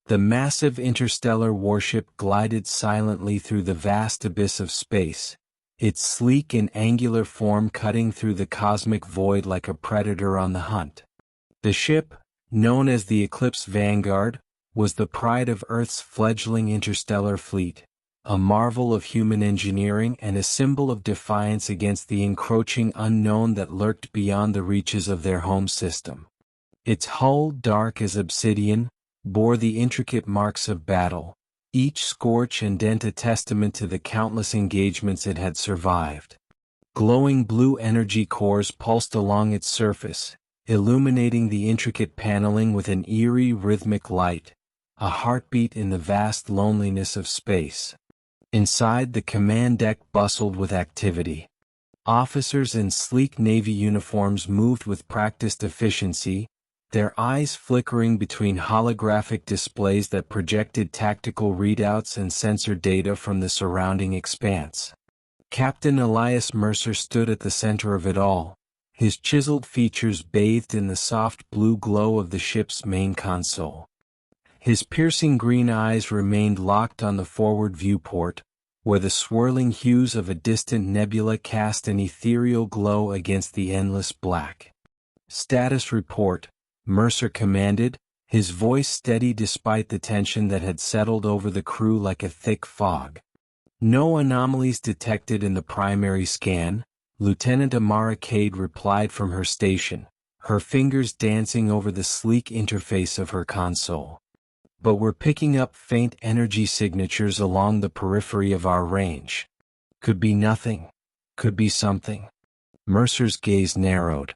The massive interstellar warship glided silently through the vast abyss of space, its sleek and angular form cutting through the cosmic void like a predator on the hunt. The ship, known as the Eclipse Vanguard, was the pride of Earth's fledgling interstellar fleet, a marvel of human engineering and a symbol of defiance against the encroaching unknown that lurked beyond the reaches of their home system. Its hull, dark as obsidian, bore the intricate marks of battle, each scorch and dent a testament to the countless engagements it had survived. Glowing blue energy cores pulsed along its surface, illuminating the intricate paneling with an eerie rhythmic light, a heartbeat in the vast loneliness of space. Inside, the command deck bustled with activity. Officers in sleek Navy uniforms moved with practiced efficiency, their eyes flickering between holographic displays that projected tactical readouts and sensor data from the surrounding expanse. Captain Elias Mercer stood at the center of it all, his chiseled features bathed in the soft blue glow of the ship's main console. His piercing green eyes remained locked on the forward viewport, where the swirling hues of a distant nebula cast an ethereal glow against the endless black. "Status report," Mercer commanded, his voice steady despite the tension that had settled over the crew like a thick fog. "No anomalies detected in the primary scan," Lieutenant Amara Cade replied from her station, her fingers dancing over the sleek interface of her console. "But we're picking up faint energy signatures along the periphery of our range. Could be nothing. Could be something." Mercer's gaze narrowed.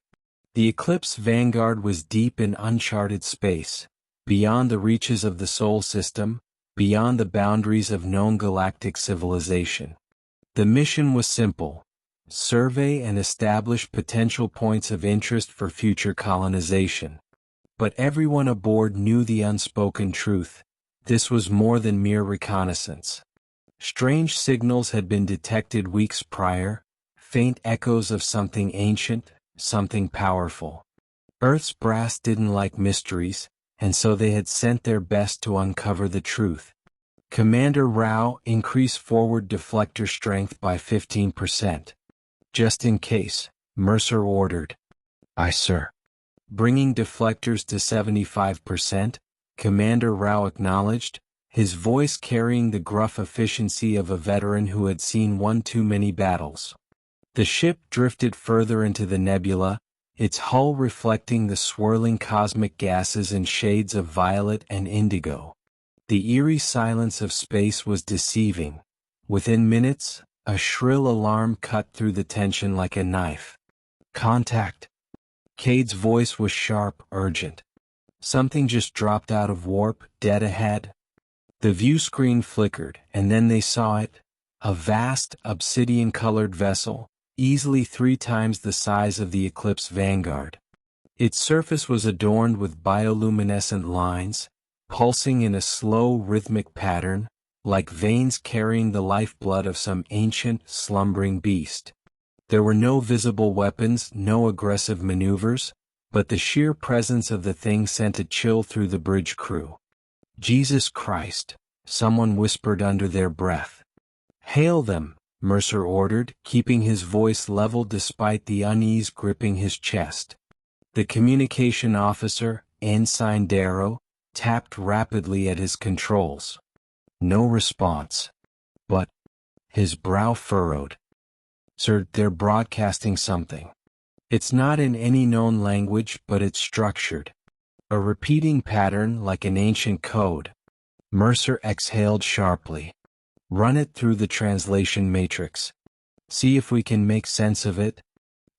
The Eclipse Vanguard was deep in uncharted space, beyond the reaches of the Sol system, beyond the boundaries of known galactic civilization. The mission was simple: survey and establish potential points of interest for future colonization. But everyone aboard knew the unspoken truth: this was more than mere reconnaissance. Strange signals had been detected weeks prior, faint echoes of something ancient, something powerful. Earth's brass didn't like mysteries, and so they had sent their best to uncover the truth. "Commander Rao, increase forward deflector strength by 15%. Just in case," Mercer ordered. "Aye, sir." Bringing deflectors to 75%, Commander Rao acknowledged, his voice carrying the gruff efficiency of a veteran who had seen one too many battles. The ship drifted further into the nebula, its hull reflecting the swirling cosmic gases in shades of violet and indigo. The eerie silence of space was deceiving. Within minutes, a shrill alarm cut through the tension like a knife. "Contact." Cade's voice was sharp, urgent. "Something just dropped out of warp, dead ahead." The view screen flickered, and then they saw it, a vast, obsidian-colored vessel, easily 3 times the size of the Eclipse Vanguard. Its surface was adorned with bioluminescent lines, pulsing in a slow rhythmic pattern, like veins carrying the lifeblood of some ancient, slumbering beast. There were no visible weapons, no aggressive maneuvers, but the sheer presence of the thing sent a chill through the bridge crew. "Jesus Christ," someone whispered under their breath. "Hail them," Mercer ordered, keeping his voice level despite the unease gripping his chest. The communication officer, Ensign Darrow, tapped rapidly at his controls. No response. But his brow furrowed. "Sir, they're broadcasting something. It's not in any known language, but it's structured. A repeating pattern like an ancient code." Mercer exhaled sharply. "Run it through the translation matrix. See if we can make sense of it."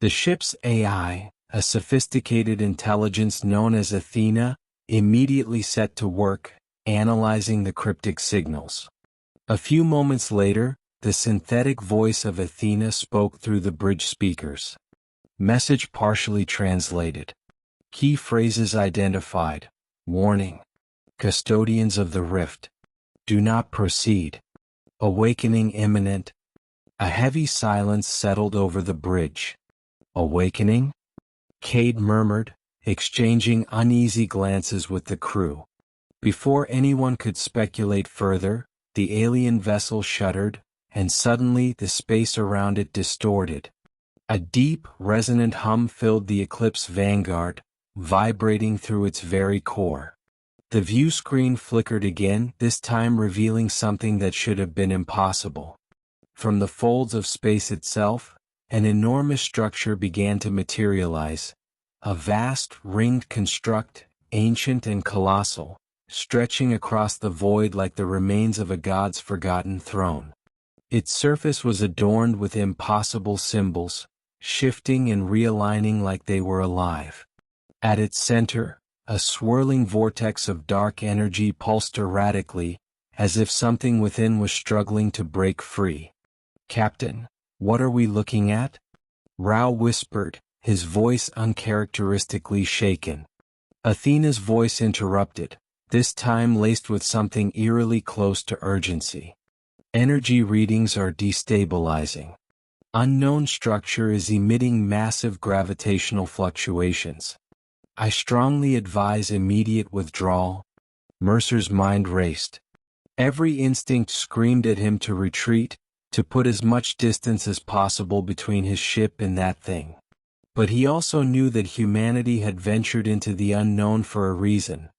The ship's AI, a sophisticated intelligence known as Athena, immediately set to work, analyzing the cryptic signals. A few moments later, the synthetic voice of Athena spoke through the bridge speakers. Message partially translated. Key phrases identified. Warning. Custodians of the rift. Do not proceed. Awakening imminent. A heavy silence settled over the bridge. "Awakening?" Cade murmured, exchanging uneasy glances with the crew. Before anyone could speculate further, the alien vessel shuddered, and suddenly the space around it distorted. A deep, resonant hum filled the Eclipse Vanguard, vibrating through its very core. The view screen flickered again, this time revealing something that should have been impossible. From the folds of space itself, an enormous structure began to materialize. A vast, ringed construct, ancient and colossal, stretching across the void like the remains of a god's forgotten throne. Its surface was adorned with impossible symbols, shifting and realigning like they were alive. At its center, a swirling vortex of dark energy pulsed erratically, as if something within was struggling to break free. "Captain, what are we looking at?" Rao whispered, his voice uncharacteristically shaken. Athena's voice interrupted, this time laced with something eerily close to urgency. "Energy readings are destabilizing. Unknown structure is emitting massive gravitational fluctuations. I strongly advise immediate withdrawal." Mercer's mind raced. Every instinct screamed at him to retreat, to put as much distance as possible between his ship and that thing. But he also knew that humanity had ventured into the unknown for a reason: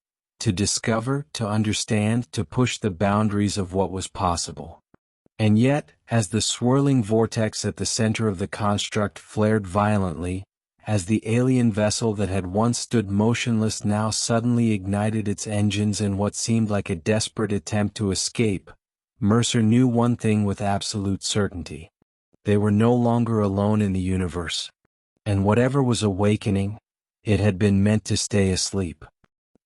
to discover, to understand, to push the boundaries of what was possible. And yet, as the swirling vortex at the center of the construct flared violently, as the alien vessel that had once stood motionless now suddenly ignited its engines in what seemed like a desperate attempt to escape, Mercer knew one thing with absolute certainty. They were no longer alone in the universe. And whatever was awakening, it had been meant to stay asleep.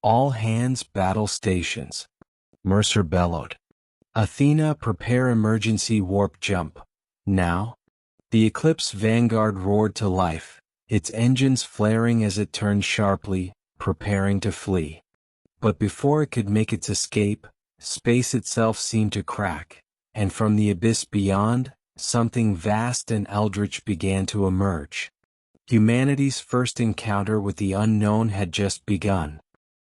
"All hands battle stations," Mercer bellowed. "Athena, prepare emergency warp jump. Now." The Eclipse Vanguard roared to life, its engines flaring as it turned sharply, preparing to flee. But before it could make its escape, space itself seemed to crack, and from the abyss beyond, something vast and eldritch began to emerge. Humanity's first encounter with the unknown had just begun.